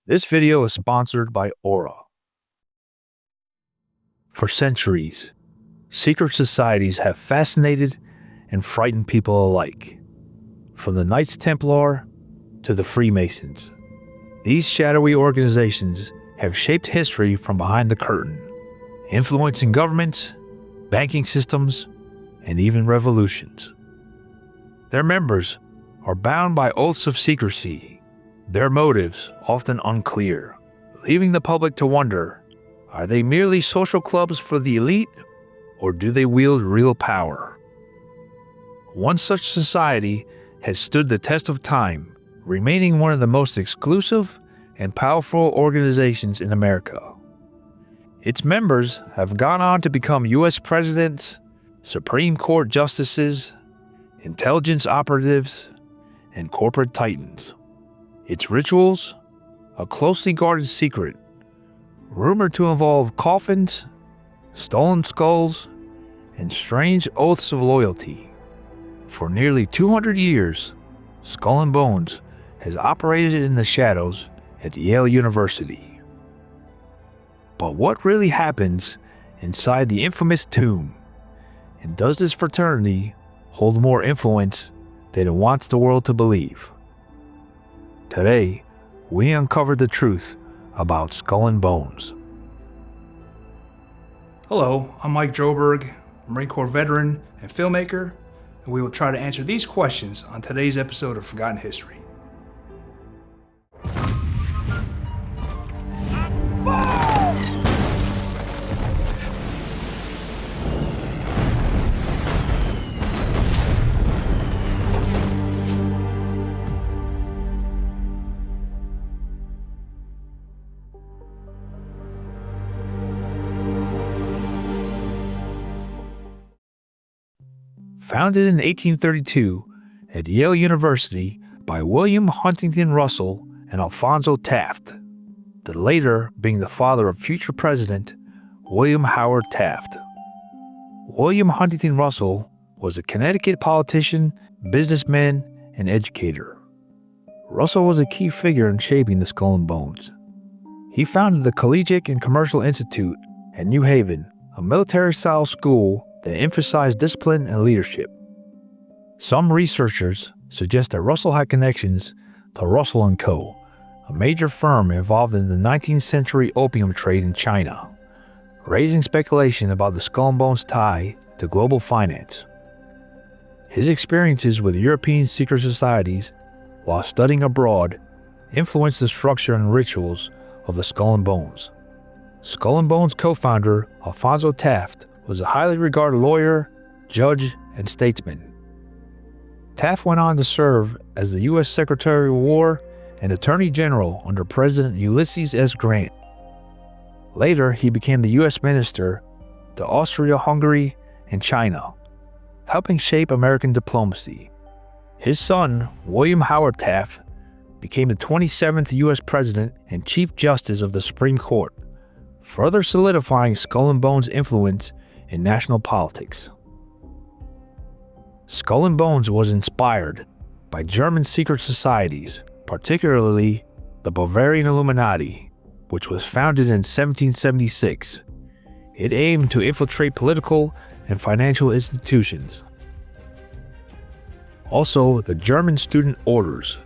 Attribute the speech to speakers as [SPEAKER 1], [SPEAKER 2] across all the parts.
[SPEAKER 1] This video is sponsored by Aura. For centuries, secret societies have fascinated and frightened people alike. From the Knights Templar to the Freemasons, these shadowy organizations have shaped history from behind the curtain, influencing governments, banking systems, and even revolutions. Their members are bound by oaths of secrecy, their motives often unclear, leaving the public to wonder, are they merely social clubs for the elite, or do they wield real power? One such society has stood the test of time, remaining one of the most exclusive and powerful organizations in America. Its members have gone on to become U.S. presidents, Supreme Court justices, intelligence operatives, and corporate titans. Its rituals, a closely guarded secret, rumored to involve coffins, stolen skulls, and strange oaths of loyalty. For nearly 200 years, Skull and Bones has operated in the shadows at Yale University. But what really happens inside the infamous tomb? And does this fraternity hold more influence than it wants the world to believe? Today, we uncovered the truth about Skull and Bones.
[SPEAKER 2] Hello, I'm Mike Droberg, Marine Corps veteran and filmmaker, and we will try to answer these questions on today's episode of Forgotten History.
[SPEAKER 1] Founded in 1832 at Yale University by William Huntington Russell and Alphonso Taft, the later being the father of future President William Howard Taft. William Huntington Russell was a Connecticut politician, businessman, and educator. Russell was a key figure in shaping the Skull and Bones. He founded the Collegiate and Commercial Institute at New Haven, a military-style school that emphasized discipline and leadership. Some researchers suggest that Russell had connections to Russell & Co., a major firm involved in the 19th century opium trade in China, raising speculation about the Skull and Bones tie to global finance. His experiences with European secret societies while studying abroad influenced the structure and rituals of the Skull and Bones. Skull and Bones co-founder Alphonso Taft was a highly regarded lawyer, judge, and statesman. Taft went on to serve as the U.S. Secretary of War and Attorney General under President Ulysses S. Grant. Later, he became the U.S. Minister to Austria-Hungary and China, helping shape American diplomacy. His son, William Howard Taft, became the 27th U.S. President and Chief Justice of the Supreme Court, further solidifying Skull and Bones' influence in national politics. Skull and Bones was inspired by German secret societies, particularly the Bavarian Illuminati, which was founded in 1776. It aimed to infiltrate political and financial institutions. Also, the German student orders.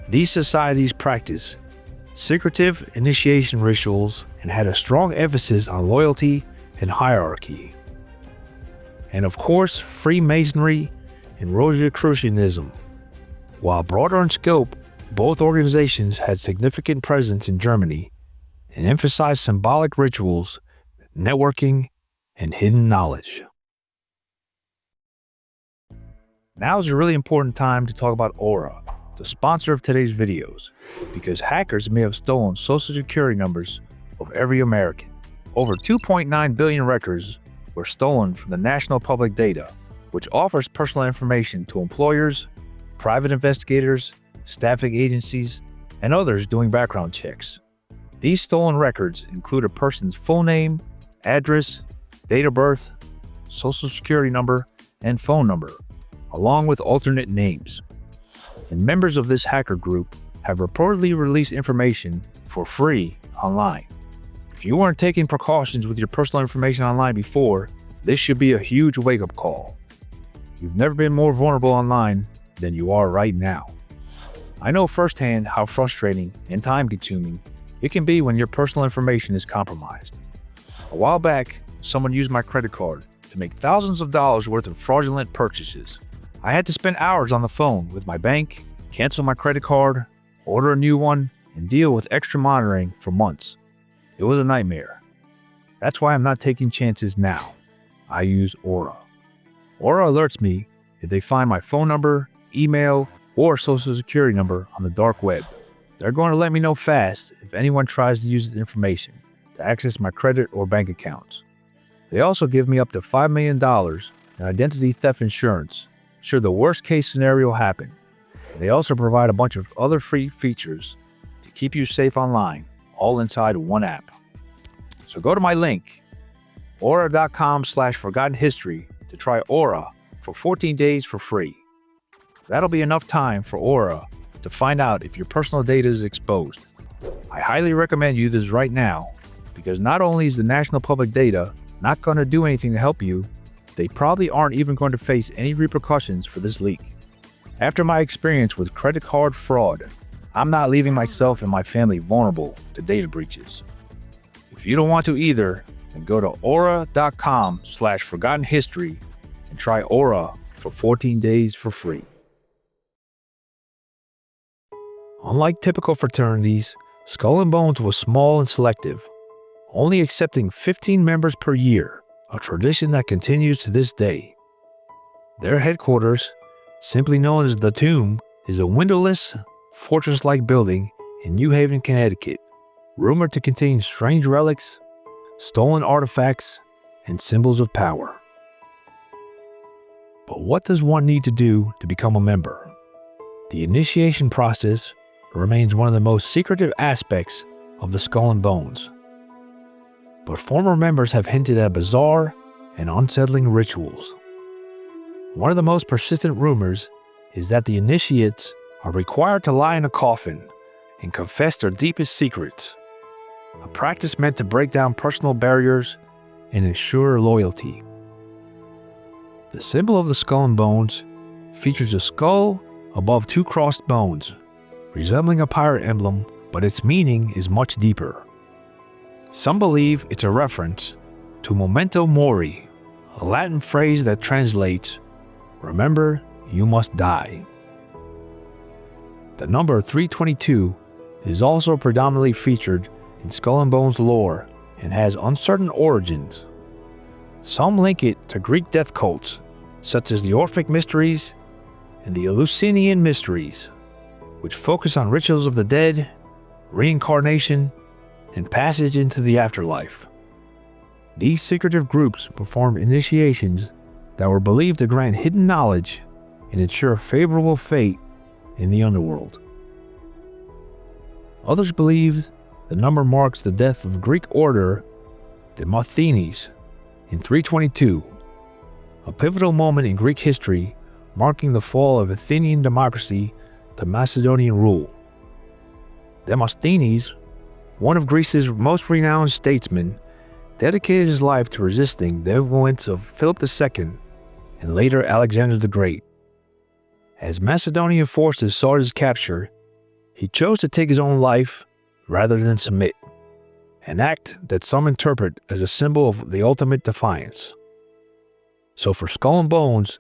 [SPEAKER 1] These societies practiced secretive initiation rituals and had a strong emphasis on loyalty and hierarchy. And of course, Freemasonry and Rosicrucianism. While broader in scope, both organizations had significant presence in Germany and emphasized symbolic rituals, networking, and hidden knowledge. Now is a really important time to talk about Aura, the sponsor of today's videos, because hackers may have stolen social security numbers of every American. Over 2.9 billion records were stolen from the National Public Data, which offers personal information to employers, private investigators, staffing agencies, and others doing background checks. These stolen records include a person's full name, address, date of birth, social security number, and phone number, along with alternate names. And members of this hacker group have reportedly released information for free online. If you weren't taking precautions with your personal information online before, this should be a huge wake-up call. You've never been more vulnerable online than you are right now. I know firsthand how frustrating and time-consuming it can be when your personal information is compromised. A while back, someone used my credit card to make thousands of dollars worth of fraudulent purchases. I had to spend hours on the phone with my bank, cancel my credit card, order a new one, and deal with extra monitoring for months. It was a nightmare. That's why I'm not taking chances now. I use Aura. Aura alerts me if they find my phone number, email, or social security number on the dark web. They're going to let me know fast if anyone tries to use this information to access my credit or bank accounts. They also give me up to $5 million in identity theft insurance should the worst case scenario happen. They also provide a bunch of other free features to keep you safe online, all inside one app. So go to my link, aura.com/forgottenhistory, to try Aura for 14 days for free. That'll be enough time for Aura to find out if your personal data is exposed. I highly recommend you this right now, because not only is the national public data not going to do anything to help you, they probably aren't even going to face any repercussions for this leak. After my experience with credit card fraud, I'm not leaving myself and my family vulnerable to data breaches. If you don't want to either, then go to aura.com/forgottenhistory and try Aura for 14 days for free. Unlike typical fraternities, Skull and Bones was small and selective, only accepting 15 members per year, a tradition that continues to this day. Their headquarters, simply known as The Tomb, is a windowless, fortress-like building in New Haven, Connecticut, rumored to contain strange relics, stolen artifacts, and symbols of power. But what does one need to do to become a member? The initiation process remains one of the most secretive aspects of the Skull and Bones. But former members have hinted at bizarre and unsettling rituals. One of the most persistent rumors is that the initiates are required to lie in a coffin and confess their deepest secrets, a practice meant to break down personal barriers and ensure loyalty. The symbol of the Skull and Bones features a skull above two crossed bones, resembling a pirate emblem, but its meaning is much deeper. Some believe it's a reference to memento mori, a Latin phrase that translates, "Remember, you must die." The number 322 is also predominantly featured in Skull and Bones lore and has uncertain origins. Some link it to Greek death cults, such as the Orphic Mysteries and the Eleusinian Mysteries, which focus on rituals of the dead, reincarnation, and passage into the afterlife. These secretive groups perform initiations that were believed to grant hidden knowledge and ensure a favorable fate in the underworld. Others believe the number marks the death of Greek order Demosthenes in 322, a pivotal moment in Greek history marking the fall of Athenian democracy to Macedonian rule. Demosthenes, one of Greece's most renowned statesmen, dedicated his life to resisting the influence of Philip II and later Alexander the Great. As Macedonian forces sought his capture, he chose to take his own life rather than submit, an act that some interpret as a symbol of the ultimate defiance. So for Skull and Bones,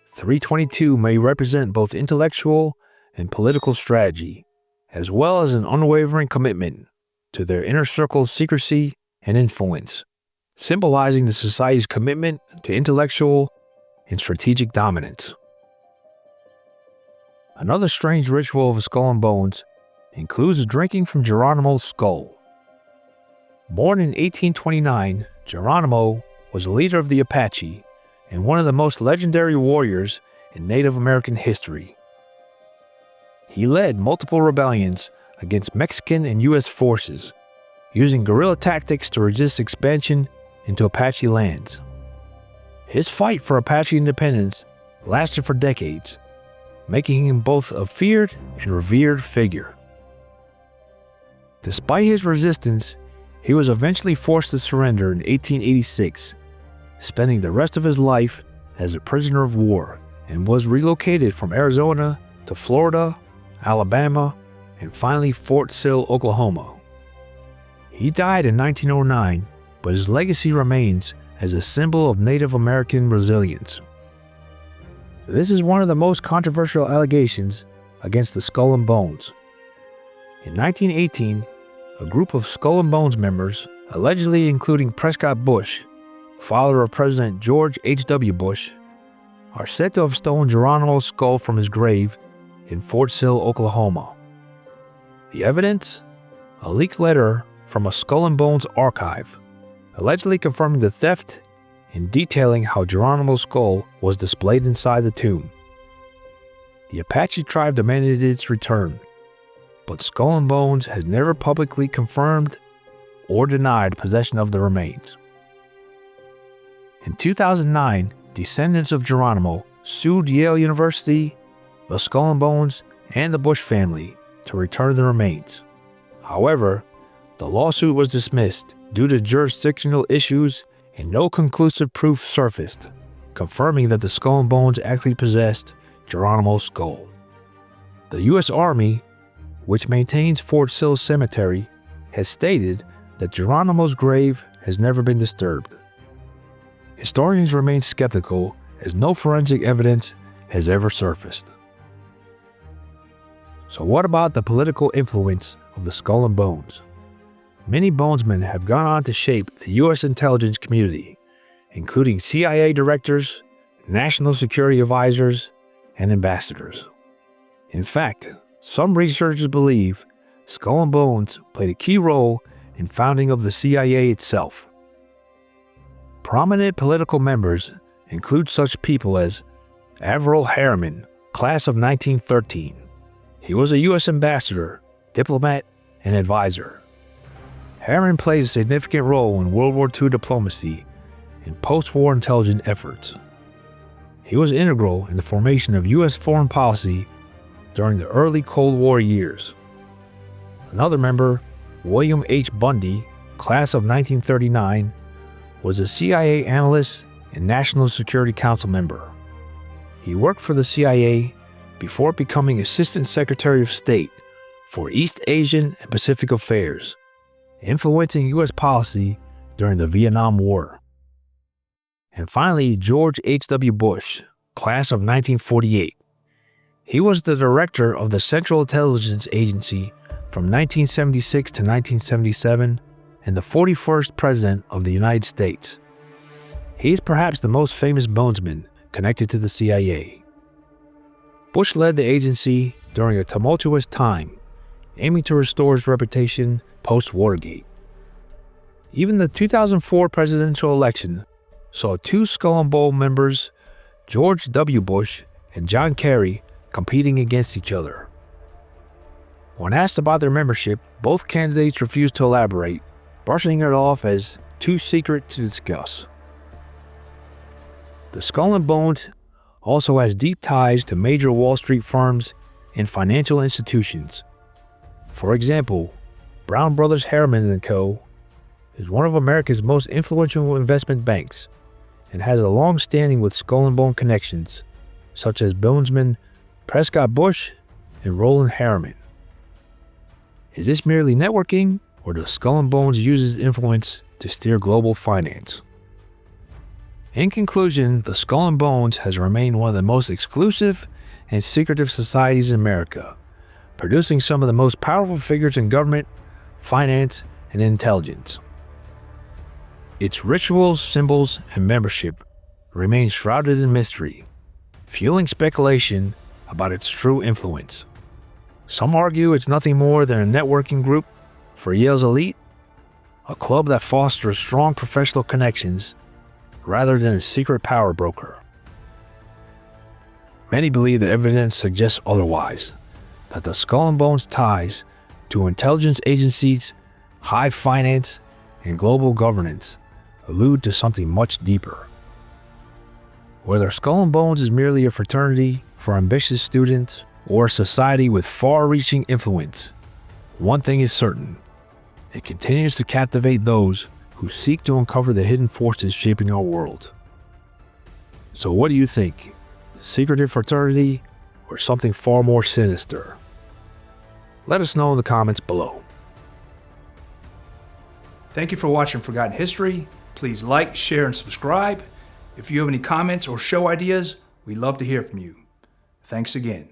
[SPEAKER 1] 322 may represent both intellectual and political strategy, as well as an unwavering commitment to their inner circle's secrecy and influence, symbolizing the society's commitment to intellectual and strategic dominance. Another strange ritual of Skull and Bones includes drinking from Geronimo's skull. Born in 1829, Geronimo was a leader of the Apache and one of the most legendary warriors in Native American history. He led multiple rebellions against Mexican and U.S. forces, using guerrilla tactics to resist expansion into Apache lands. His fight for Apache independence lasted for decades, making him both a feared and revered figure. Despite his resistance, he was eventually forced to surrender in 1886, spending the rest of his life as a prisoner of war, and was relocated from Arizona to Florida, Alabama, and finally Fort Sill, Oklahoma. He died in 1909, but his legacy remains as a symbol of Native American resilience. This is one of the most controversial allegations against the Skull and Bones. In 1918, a group of Skull and Bones members, allegedly including Prescott Bush, father of President George H.W. Bush, are said to have stolen Geronimo's skull from his grave in Fort Sill, Oklahoma. The evidence? A leaked letter from a Skull and Bones archive, allegedly confirming the theft and detailing how Geronimo's skull was displayed inside the tomb. The Apache tribe demanded its return, but Skull and Bones has never publicly confirmed or denied possession of the remains. In 2009, descendants of Geronimo sued Yale University, the Skull and Bones, and the Bush family to return the remains. However, the lawsuit was dismissed due to jurisdictional issues and no conclusive proof surfaced, confirming that the Skull and Bones actually possessed Geronimo's skull. The U.S. Army, which maintains Fort Sill Cemetery, has stated that Geronimo's grave has never been disturbed. Historians remain skeptical as no forensic evidence has ever surfaced. So what about the political influence of the Skull and Bones? Many bonesmen have gone on to shape the U.S. intelligence community, including CIA directors, national security advisors, and ambassadors. In fact, some researchers believe Skull and Bones played a key role in founding of the CIA itself. Prominent political members include such people as Averell Harriman, class of 1913. He was a U.S. ambassador, diplomat, and advisor. Harriman played a significant role in World War II diplomacy and post-war intelligence efforts. He was integral in the formation of U.S. foreign policy during the early Cold War years. Another member, William H. Bundy, class of 1939, was a CIA analyst and National Security Council member. He worked for the CIA before becoming Assistant Secretary of State for East Asian and Pacific Affairs, influencing U.S. policy during the Vietnam War. And finally, George H.W. Bush, class of 1948. He was the director of the Central Intelligence Agency from 1976 to 1977 and the 41st President of the United States. He is perhaps the most famous bonesman connected to the CIA. Bush led the agency during a tumultuous time, aiming to restore its reputation post-Watergate. Even the 2004 presidential election saw two Skull and Bones members, George W. Bush and John Kerry, competing against each other. When asked about their membership, both candidates refused to elaborate, brushing it off as too secret to discuss. The Skull and Bones also has deep ties to major Wall Street firms and financial institutions. For example, Brown Brothers Harriman & Co. is one of America's most influential investment banks and has a long standing with Skull and Bone connections, such as bonesmen Prescott Bush and Roland Harriman. Is this merely networking, or does Skull and Bones use its influence to steer global finance? In conclusion, the Skull and Bones has remained one of the most exclusive and secretive societies in America, producing some of the most powerful figures in government, finance, and intelligence. Its rituals, symbols, and membership remain shrouded in mystery, fueling speculation about its true influence. Some argue it's nothing more than a networking group for Yale's elite, a club that fosters strong professional connections rather than a secret power broker. Many believe the evidence suggests otherwise, that the Skull and Bones ties to intelligence agencies, high finance, and global governance allude to something much deeper. Whether Skull and Bones is merely a fraternity for ambitious students or a society with far-reaching influence, one thing is certain: and continues to captivate those who seek to uncover the hidden forces shaping our world. So what do you think? Secretive fraternity or something far more sinister? Let us know in the comments below.
[SPEAKER 2] Thank you for watching Forgotten History. Please like, share, and subscribe. If you have any comments or show ideas, we'd love to hear from you. Thanks again.